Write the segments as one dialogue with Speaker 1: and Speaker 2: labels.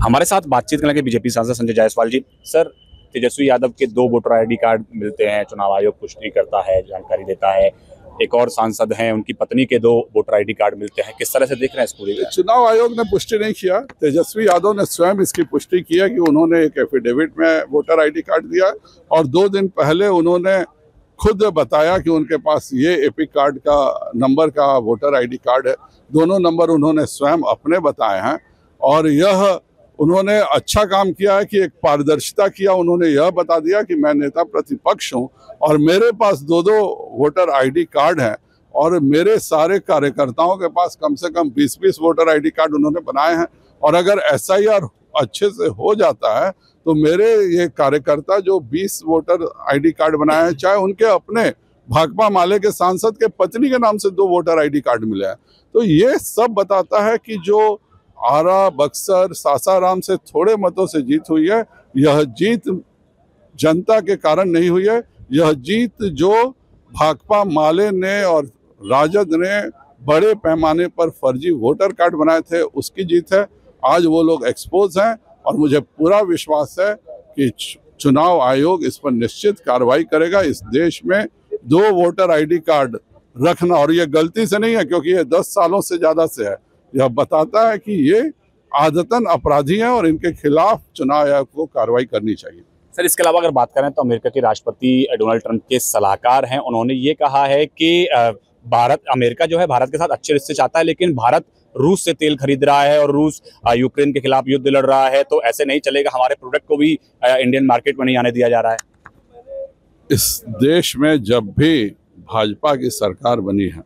Speaker 1: हमारे साथ बातचीत करने के बीजेपी सांसद संजय जायसवाल जी। सर, तेजस्वी यादव के 2 वोटर आईडी कार्ड मिलते हैं, चुनाव आयोग पुष्टि करता है, जानकारी देता है। एक और सांसद हैं, उनकी पत्नी के 2 वोटर आईडी कार्ड मिलते हैं। किस तरह से देख रहे हैं इस पूरी?
Speaker 2: चुनाव आयोग ने पुष्टि नहीं किया, तेजस्वी यादव ने स्वयं इसकी पुष्टि की है कि उन्होंने एक एफिडेविट में वोटर आईडी कार्ड दिया और 2 दिन पहले उन्होंने खुद बताया कि उनके पास ये एपिक कार्ड का नंबर का वोटर आईडी कार्ड है। दोनों नंबर उन्होंने स्वयं अपने बताए हैं और यह उन्होंने अच्छा काम किया है कि एक पारदर्शिता किया। उन्होंने यह बता दिया कि मैं नेता प्रतिपक्ष हूं और मेरे पास 2 वोटर आईडी कार्ड हैं और मेरे सारे कार्यकर्ताओं के पास कम से कम 20-20 वोटर आईडी कार्ड उन्होंने बनाए हैं। और अगर एसआईआर अच्छे से हो जाता है तो मेरे ये कार्यकर्ता जो 20 वोटर आईडी कार्ड बनाए हैं, चाहे उनके अपने भाकपा माले के सांसद के पत्नी के नाम से 2 वोटर आईडी कार्ड मिले हैं, तो ये सब बताता है कि जो आरा, बक्सर, सासाराम से थोड़े मतों से जीत हुई है, यह जीत जनता के कारण नहीं हुई है। यह जीत जो भाकपा माले ने और राजद ने बड़े पैमाने पर फर्जी वोटर कार्ड बनाए थे, उसकी जीत है। आज वो लोग एक्सपोज हैं और मुझे पूरा विश्वास है कि चुनाव आयोग इस पर निश्चित कार्रवाई करेगा। इस देश में 2 वोटर आईडी कार्ड रखना, और ये गलती से नहीं है क्योंकि ये 10 सालों से ज्यादा से है, यह बताता है कि ये आदतन अपराधी हैं और इनके खिलाफ चुनाव आयोग को कार्रवाई करनी चाहिए।
Speaker 1: सर, इसके अलावा अगर बात करें तो अमेरिका के राष्ट्रपति डोनाल्ड ट्रंप के सलाहकार हैं, उन्होंने ये कहा है कि अमेरिका जो है भारत के साथ अच्छे रिश्ते चाहता है, लेकिन भारत रूस से तेल खरीद रहा है और रूस यूक्रेन के खिलाफ युद्ध लड़ रहा है, तो ऐसे नहीं चलेगा, हमारे प्रोडक्ट को भी इंडियन मार्केट में नहीं आने दिया जा रहा है।
Speaker 2: इस देश में जब भी भाजपा की सरकार बनी है,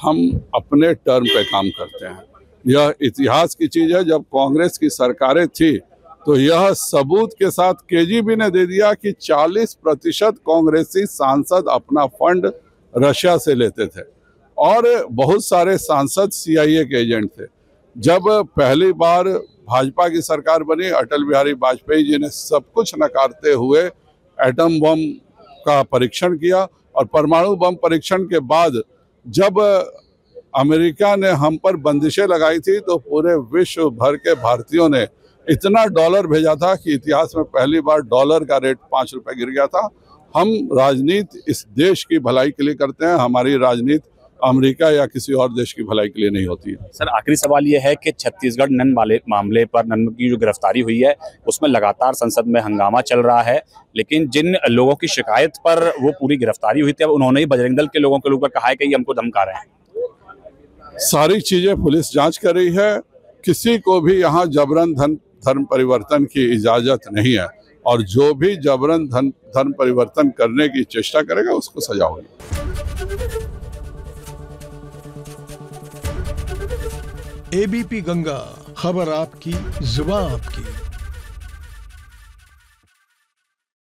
Speaker 2: हम अपने टर्म पे काम करते हैं। यह इतिहास की चीज है। जब कांग्रेस की सरकारें थी तो यह सबूत के साथ केजीबी ने दे दिया कि 40% कांग्रेसी सांसद अपना फंड रशिया से लेते थे और बहुत सारे सांसद सीआईए के एजेंट थे। जब पहली बार भाजपा की सरकार बनी, अटल बिहारी वाजपेयी जी ने सब कुछ नकारते हुए एटम बम का परीक्षण किया और परमाणु बम परीक्षण के बाद जब अमेरिका ने हम पर बंदिशें लगाई थी तो पूरे विश्व भर के भारतीयों ने इतना डॉलर भेजा था कि इतिहास में पहली बार डॉलर का रेट 5 रुपए गिर गया था। हम राजनीति इस देश की भलाई के लिए करते हैं, हमारी राजनीति अमेरिका या किसी और देश की भलाई के लिए नहीं होती है।
Speaker 1: सर, आखिरी सवाल ये है कि छत्तीसगढ़ नन मामले पर नन की जो गिरफ्तारी हुई है उसमें लगातार संसद में हंगामा चल रहा है, लेकिन जिन लोगों की शिकायत पर वो पूरी गिरफ्तारी हुई थी, अब उन्होंने ही बजरंग दल के लोगों के ऊपर कहा है कि ये हमको धमका रहे हैं।
Speaker 2: सारी चीजें पुलिस जांच कर रही है। किसी को भी यहाँ जबरन धर्म परिवर्तन की इजाजत नहीं है और जो भी जबरन धर्म परिवर्तन करने की चेष्टा करेगा उसको सजा होगी।
Speaker 3: एबीपी गंगा, खबर आपकी, जुबान आपकी।